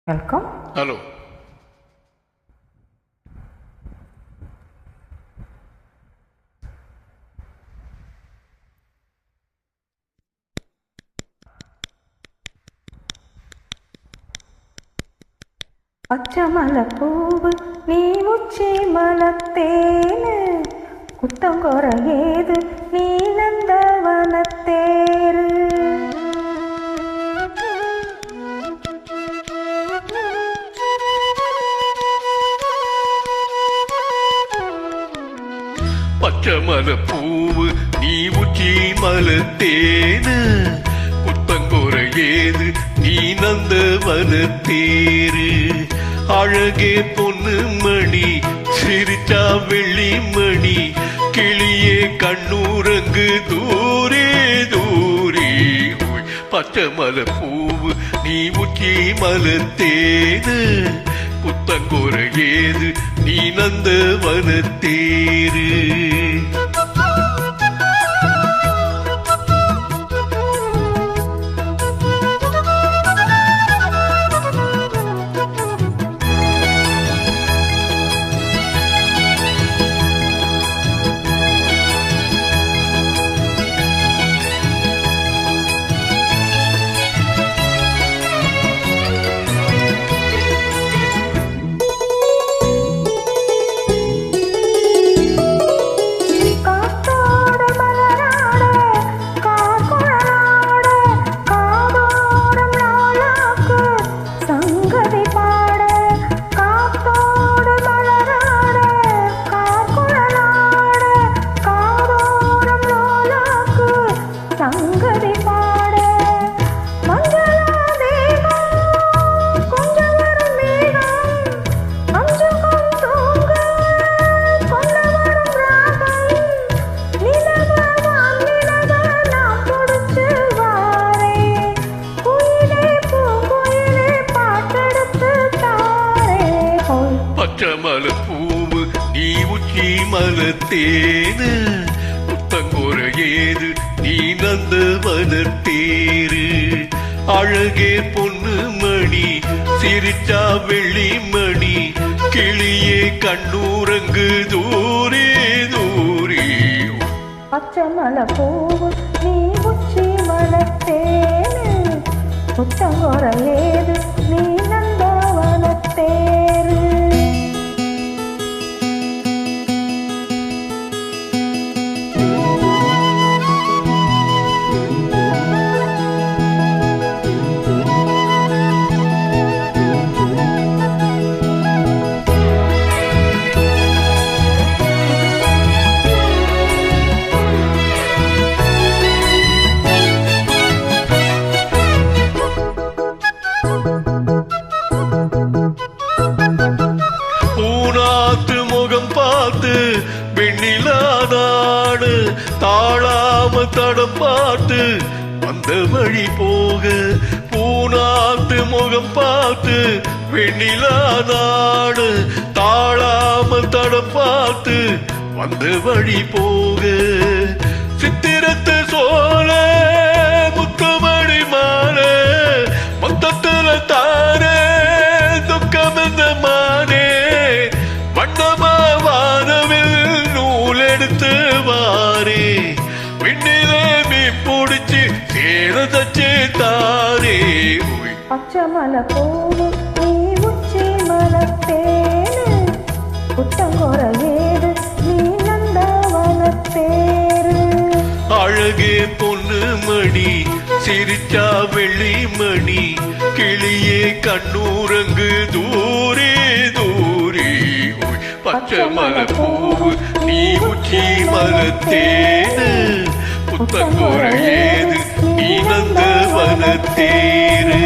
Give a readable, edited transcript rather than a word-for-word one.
Welcome. Hello. Pachamalai பூவு நீ உச்சி மலத்தேனு குத்தங்கொர ஏது நீ நந்தவனத்தேரு. பச்சமலை பூவு நீ உச்சி மலத்தேனு குத்தங்கொர ஏது நீ நந்தவனத்தேரு. அழகே பொண்ணு மணி சிரிச்சா வெள்ளி மணி கிளியே கண்ணூரங்கு தூரே தூரே. பச்சமலை பூவு நீ உச்சி மலத்தேனு குத்தங்கொர ஏது நீ நந்தவனத்தேரு. பச்சமலை பூவு நீ உச்சி மலத்தேனு குத்தங்கொர ஏது நீ நந்தவனத்தேரு. அழகே பொண்ணு மணி சிரிச்சா வெள்ளி மணி கிளியே கண்ணூரங்கு தூரே தூரே. பச்சமலை பூவு நீ உச்சி மலத்தேனு குத்தங்கொர ஏது நீ நந்தவனத்தேரு. பூனாத்து முகம் பார்த்து வெண்ணிலாதாடு தாழாம தடம் பார்த்து வந்த வழி போக. பூனாத்து முகம் பார்த்து வெண்ணிலாதாடு தாழாம தடம் பார்த்து வந்த வழி போக. சித்திரத்து சோழ முத்துமணி மாலை மொத்தத்துல தாரே துக்கம் இந்த மானே வண்ணமாவானவில் நூல் எடுத்து வாரே விண்ணிலே மீ பிடிச்சு சேரதச்சு தாரே. பச்சமலை பூவு நீ உச்சி மலத்தேனு குத்தங்கொர ஏது நீ நந்தவனத்தேரு. அழகே பொண்ணு மணி சிரிச்சா வெள்ளி மணி கிளியே கண்ணூரங்கு தூரே தூரே. பச்சமலை பூவு நீ உச்சி மலத்தேனு குத்தங்கொர ஏது நீ நந்தவனத்தேரு.